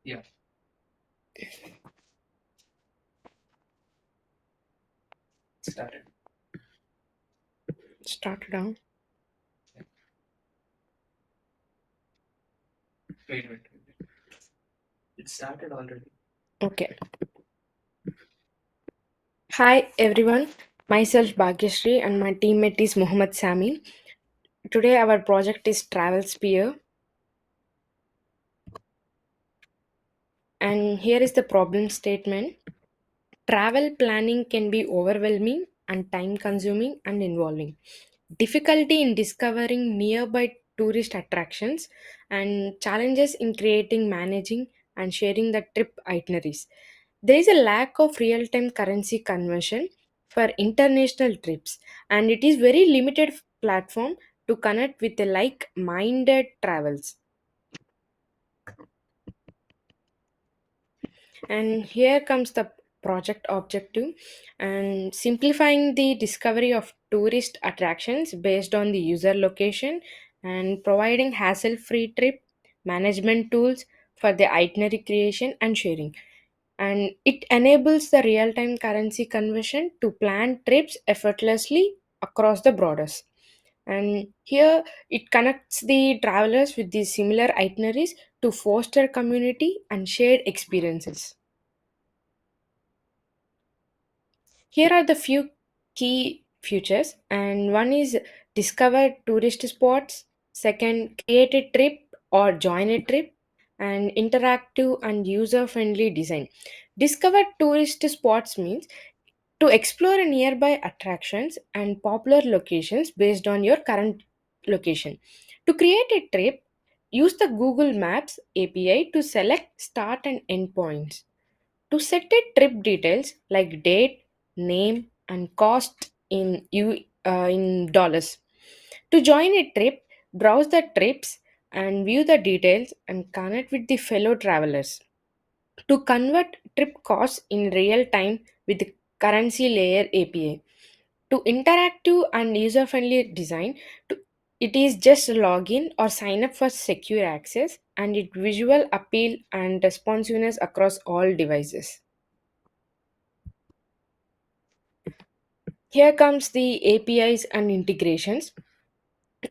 Yeah, started. Started down. Wait. It started already. Okay. Hi everyone. Myself Bhagyashree and my teammate is Mohammed Sami. Today our project is Travel Sphere, and here is the problem statement. Travel planning can be overwhelming and time consuming and involving. Difficulty in discovering nearby tourist attractions and challenges in creating, managing, and sharing the trip itineraries. There is a lack of real time currency conversion for international trips, and it is very limited platform to connect with the like minded travels. And here comes the project objective and simplifying the discovery of tourist attractions based on the user location and providing hassle free trip management tools for the itinerary creation and sharing. And it enables the real time currency conversion to plan trips effortlessly across the borders. And here it connects the travelers with the similar itineraries to foster community and shared experiences. Here are the few key features, and one is discover tourist spots, second, create a trip or join a trip, and interactive and user friendly design. Discover tourist spots means to explore nearby attractions and popular locations based on your current location. To create a trip, use the Google Maps API to select start and end points. To set a trip details like date, name, and cost in dollars. To join a trip, browse the trips and view the details and connect with the fellow travelers. To convert trip costs in real time with the currency layer API. To interactive and user friendly design, to, it is just login or sign up for secure access and it visual appeal and responsiveness across all devices. Here comes the APIs and integrations.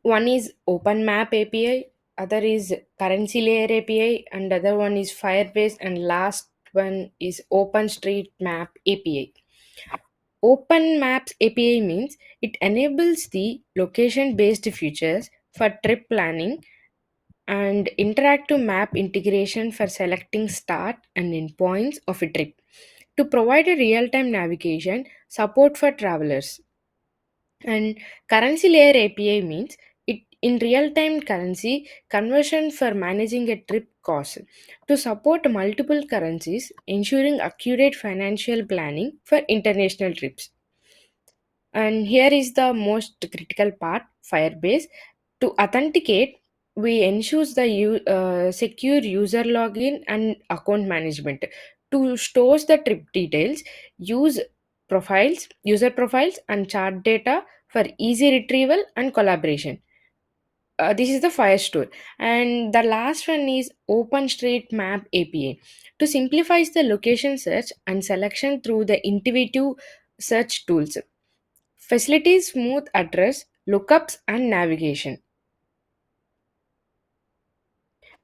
One is Open Map API, other is Currency Layer API, and other one is Firebase, and last one is OpenStreetMap API. Open Maps API means it enables the location-based features for trip planning and interactive map integration for selecting start and end points of a trip to provide a real-time navigation support for travelers. And currency layer API means it in real time currency conversion for managing a trip cost to support multiple currencies, ensuring accurate financial planning for international trips. And here is the most critical part Firebase. To authenticate, we ensure the secure user login and account management. To store the trip details, use user profiles, and chart data for easy retrieval and collaboration. This is the Firestore. And the last one is OpenStreetMap API to simplify the location search and selection through the intuitive search tools. Facilities smooth address, lookups, and navigation.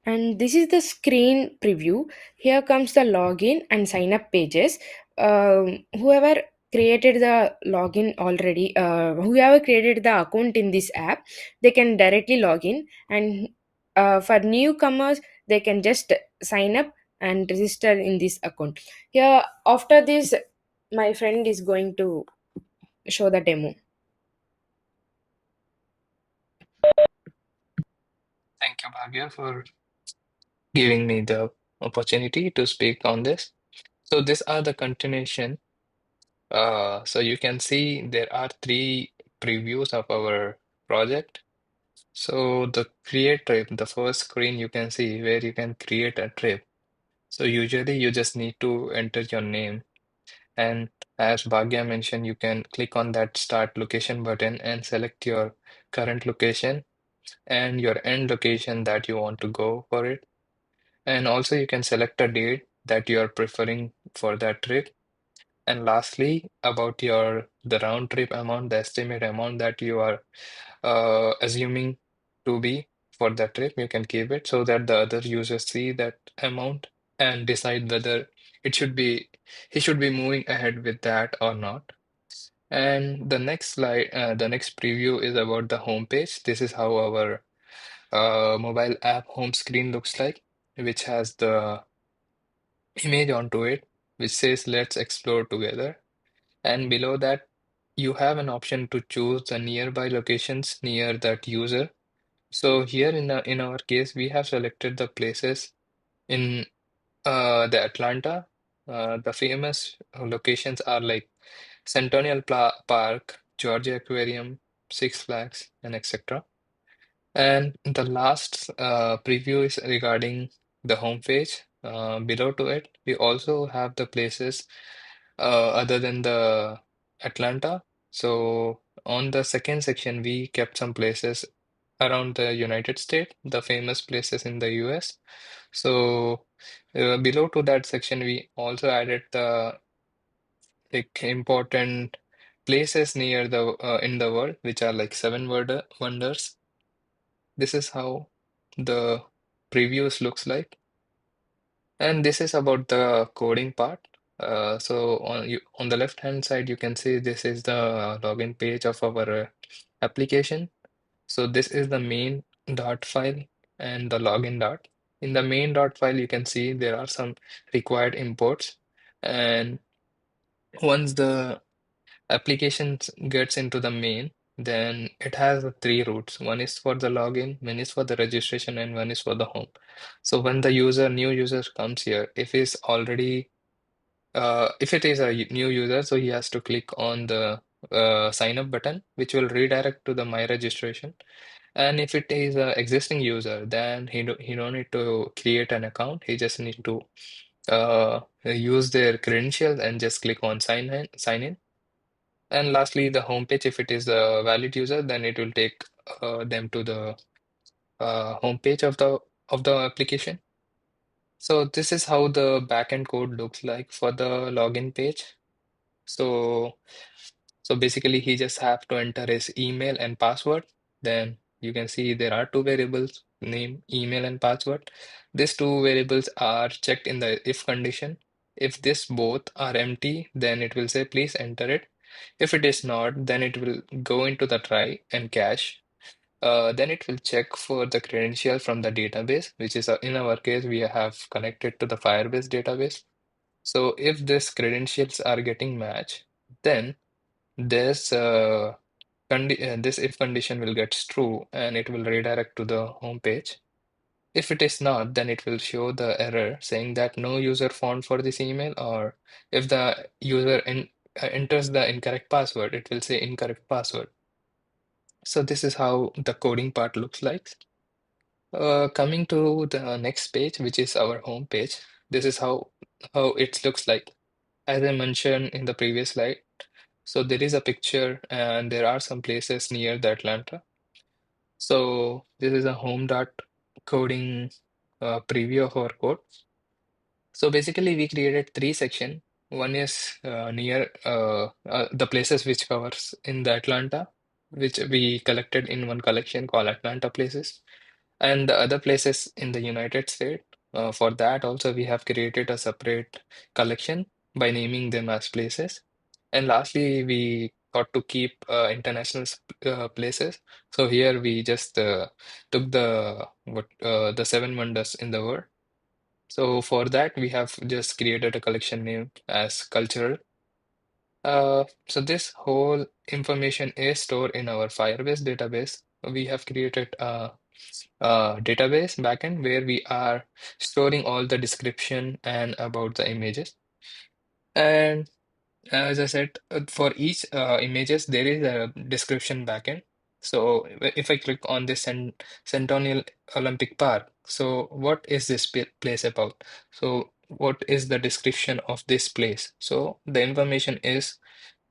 And this is the screen preview. Here comes the login and sign up pages. Whoever created the login already, whoever created the account in this app, they can directly log in. And for newcomers, they can just sign up and register in this account. Here, after this, my friend is going to show the demo. Thank you, Bhavya, for giving me the opportunity to speak on this. So these are the continuation. So you can see there are three previews of our project. So the create trip, the first screen you can see where you can create a trip. So usually you just need to enter your name. And as Bhavya mentioned, you can click on that start location button and select your current location and your end location that you want to go for it. And also you can select a date that you are preferring for that trip. And lastly, about the round trip amount, the estimate amount that you are assuming to be for that trip, you can keep it so that the other users see that amount and decide whether it should be he should be moving ahead with that or not. And the next slide, the next preview is about the home page. This is how our mobile app home screen looks like, which has the image onto it, which says let's explore together. And below that, you have an option to choose the nearby locations near that user. So here in our case, we have selected the places in the Atlanta. The famous locations are like Centennial Park, Georgia Aquarium, Six Flags, and etc. And the last preview is regarding the home page. Below to it, we also have the places other than the Atlanta. So on the second section, we kept some places around the United States, the famous places in the US. So below to that section, we also added the like important places near the in the world, which are like seven wonders. This is how the previews looks like. And this is about the coding part. So on the left hand side, you can see this is the login page of our application. So this is the main dot file and the login dot. In the main dot file, you can see there are some required imports. And once the application gets into the main, then it has three routes. One is for the login, one is for the registration, and one is for the home. So when the new user comes here, if it is a new user, so he has to click on the sign up button, which will redirect to the my registration. And if it is an existing user, then he don't need to create an account. He just need to use their credentials and just click on sign in. And lastly, the homepage, if it is a valid user, then it will take them to the homepage of the application. So this is how the backend code looks like for the login page. So so basically, he just have to enter his email and password. Then you can see there are two variables, name, email, and password. These two variables are checked in the if condition. If this both are empty, then it will say please enter it. If it is not, then it will go into the try and cache. Then it will check for the credential from the database, which is in our case, we have connected to the Firebase database. So if these credentials are getting matched, then this this if condition will get true and it will redirect to the home page. If it is not, then it will show the error saying that no user found for this email, or if the user enters the incorrect password, it will say incorrect password. So this is how the coding part looks like. Coming to the next page, which is our home page, this is how it looks like. As I mentioned in the previous slide, so there is a picture and there are some places near the Atlanta. So this is a home dot coding preview of our code. So basically, we created three sections. One is near the places which covers in the Atlanta, which we collected in one collection called Atlanta Places, and the other places in the United States. For that, also we have created a separate collection by naming them as places. And lastly, we got to keep international places. So here we just took the seven wonders in the world. So for that, we have just created a collection name as cultural. So this whole information is stored in our Firebase database. We have created a database backend where we are storing all the description and about the images. And as I said, for each images, there is a description backend. So if I click on this Centennial Olympic Park, so what is this place about? So what is the description of this place? So the information is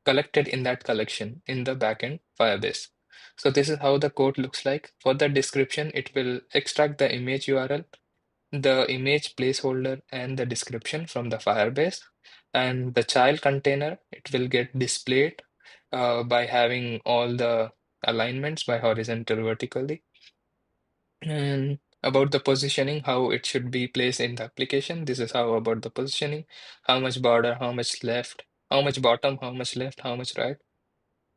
collected in that collection in the backend Firebase. So this is how the code looks like. For the description, it will extract the image URL. the image placeholder and the description from the Firebase. And the child container, it will get displayed by having all the alignments by horizontal, vertically. And about the positioning, how it should be placed in the application. This is how about the positioning, how much border, how much left, how much bottom, how much left, how much right.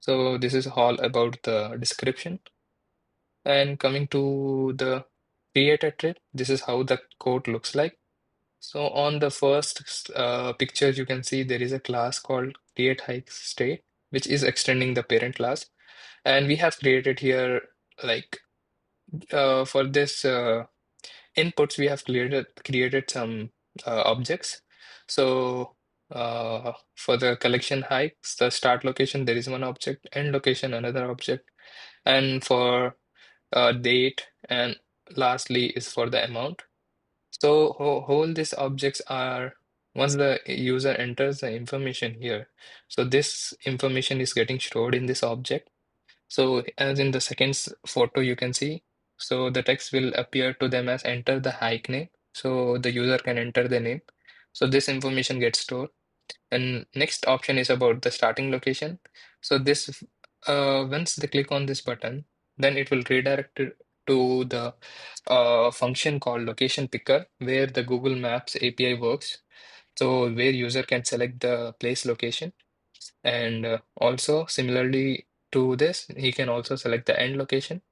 So this is all about the description. And coming to the create a trip, this is how the code looks like. So on the first picture, you can see there is a class called create hike state, which is extending the parent class. And we have created here, like for this inputs, we have created some objects. So for the collection hikes, the start location, there is one object, end location, another object, and for date, and lastly is for the amount. So whole these objects are, once the user enters the information here, so this information is getting stored in this object. So as in the photo, you can see, so the text will appear to them as enter the hike name. So the user can enter the name. So this information gets stored. And next option is about the starting location. So this, once they click on this button, then it will redirect to the function called location picker, where the Google Maps API works. So where user can select the place location, and also similarly to this, he can also select the end location.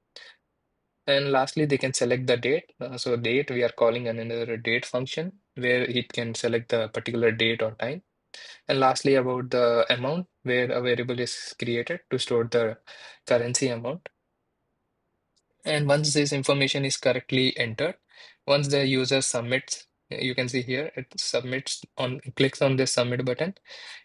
And lastly, they can select the date. So date, we are calling another date function where it can select the particular date or time. And lastly, about the amount, where a variable is created to store the currency amount. And once this information is correctly entered, once the user submits, you can see here, it submits on, clicks on this submit button.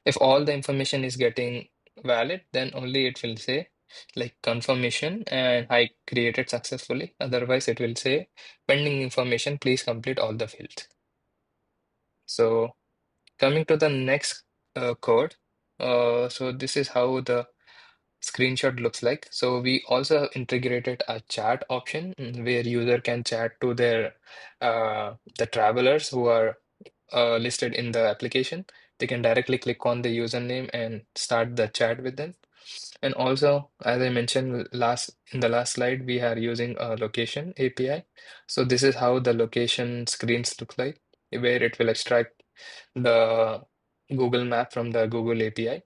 If all the information is getting valid, then only it will say like confirmation and I created successfully. Otherwise, it will say pending information, please complete all the fields. So coming to the next code, so this is how the screenshot looks like. So we also integrated a chat option, where user can chat to their the travelers who are listed in the application. They can directly click on the username and start the chat with them. And also, as I mentioned in the last slide, we are using a location API. So this is how the location screens look like, where it will extract the Google map from the Google API.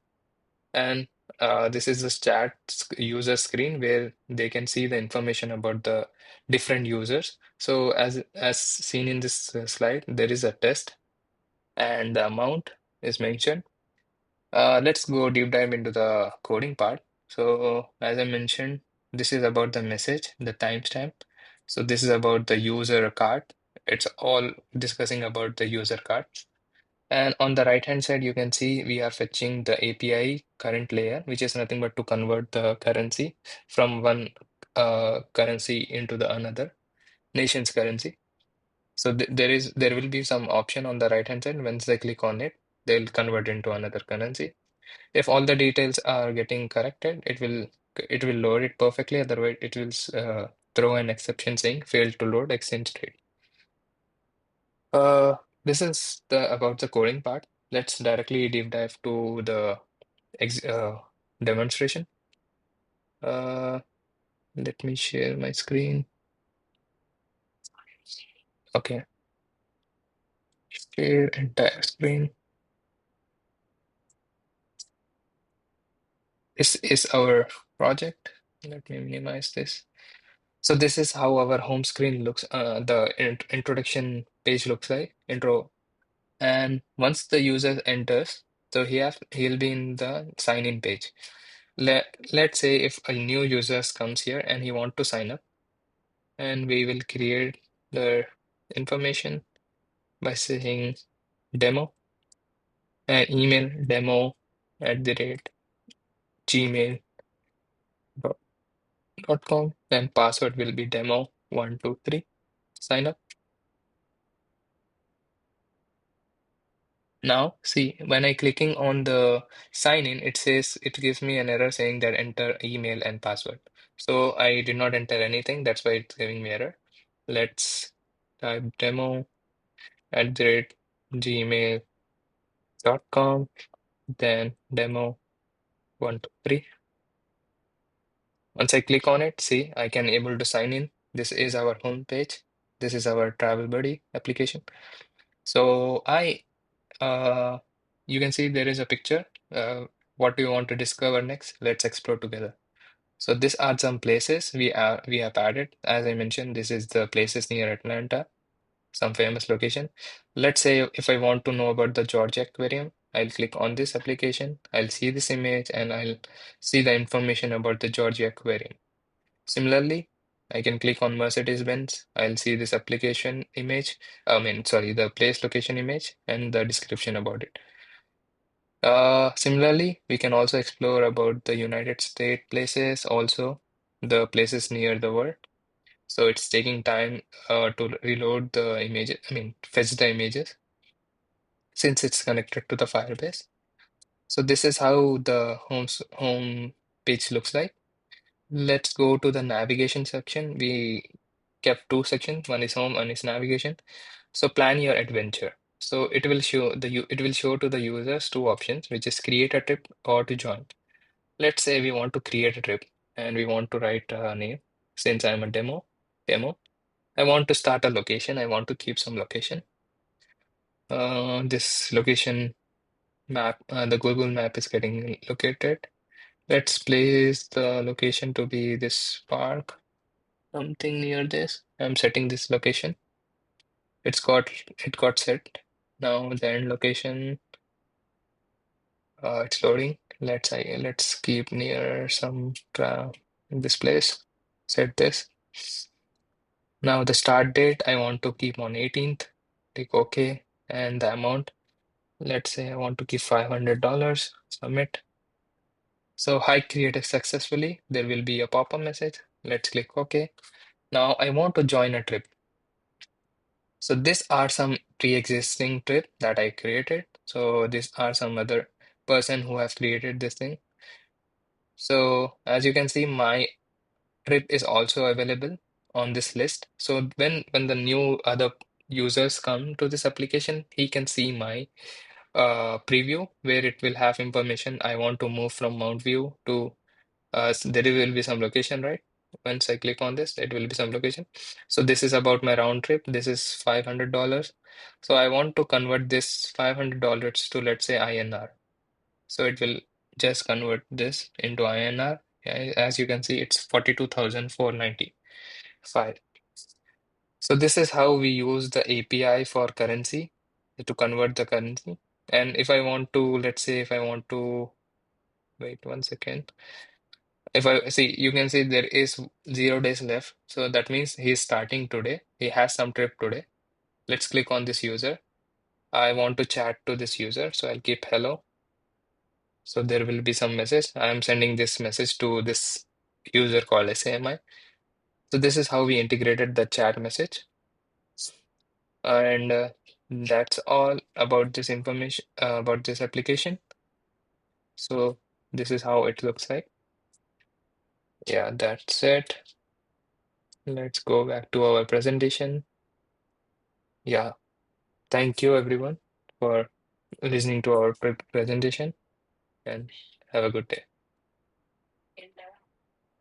And this is the user screen, where they can see the information about the different users. So as seen in this slide, there is a test and the amount is mentioned. Let's go deep dive into the coding part. So as I mentioned, this is about the message, the timestamp. So this is about the user card. It's all discussing about the user card. And on the right hand side, you can see we are fetching the API current layer, which is nothing but to convert the currency from one currency into the another nation's currency. So there will be some option on the right hand side. Once they click on it, they'll convert into another currency. If all the details are getting corrected, it will load it perfectly. Otherwise, it will throw an exception saying failed to load exchange rate. This is about the coding part. Let's directly deep dive to the ex demonstration. Uh, Let me share my screen. Okay, share entire screen. This is our project. Let me minimize this. So this is how our home screen looks. The introduction page looks like intro. And once the user enters, so he'll be in the sign in page. Let's say if a new user comes here and he want to sign up, and we will create the information by saying demo and email demo@gmail.com, and password will be demo123. Sign up. Now, see, when I clicking on the sign in, it gives me an error saying that enter email and password. So I did not enter anything. That's why it's giving me error. Let's type demo@gmail.com, then demo123. Once I click on it, see, I can able to sign in. This is our home page. This is our travel buddy application. So uh, you can see there is a picture. What do you want to discover next? Let's explore together. So these are some places we have added. As I mentioned, this is the places near Atlanta, some famous location. Let's say if I want to know about the Georgia Aquarium, I'll click on this application. I'll see this image and I'll see the information about the Georgia Aquarium. Similarly, I can click on Mercedes-Benz. I'll see this application image. Sorry, the place location image and the description about it. Similarly, we can also explore about the United States places, also the places near the world. So it's taking time to reload the images, fetch the images since it's connected to the Firebase. So this is how the home page looks like. Let's go to the navigation section. We kept two sections, one is home, one is navigation. So plan your adventure. So it will show to the users two options, which is create a trip or to join. Let's say we want to create a trip and we want to write a name. Since I'm a demo, I want to start a location. I want to keep some location. This location map, the Google map is getting located. Let's place the location to be this park, something near this. I'm setting this location. It got set. Now the end location, it's loading. Let's keep near some this place. Set this. Now the start date I want to keep on 18th. Click OK, and the amount. Let's say I want to keep $500. Submit. So hike created successfully. There will be a pop-up message. Let's click OK. Now I want to join a trip. So these are some pre-existing trip that I created. So these are some other person who have created this thing. So as you can see, my trip is also available on this list. So when the new other users come to this application, he can see my preview where it will have information. I want to move from Mount View to there will be some location, right? Once I click on this, it will be some location. So this is about my round trip. This is $500. So I want to convert this $500 to, let's say, INR. So it will just convert this into INR. As you can see, it's 42,495. So this is how we use the API for currency to convert the currency. And if I want to, let's say, if I want to, wait 1 second. If I see, you can see there is 0 days left. So that means he's starting today. He has some trip today. Let's click on this user. I want to chat to this user. So I'll keep hello. So there will be some message. I'm sending this message to this user called SAMI. So this is how we integrated the chat message. And that's all about this information, about this application. So this is how it looks like. Yeah, that's it. Let's go back to our presentation. Yeah. Thank you, everyone, for listening to our presentation, and have a good day.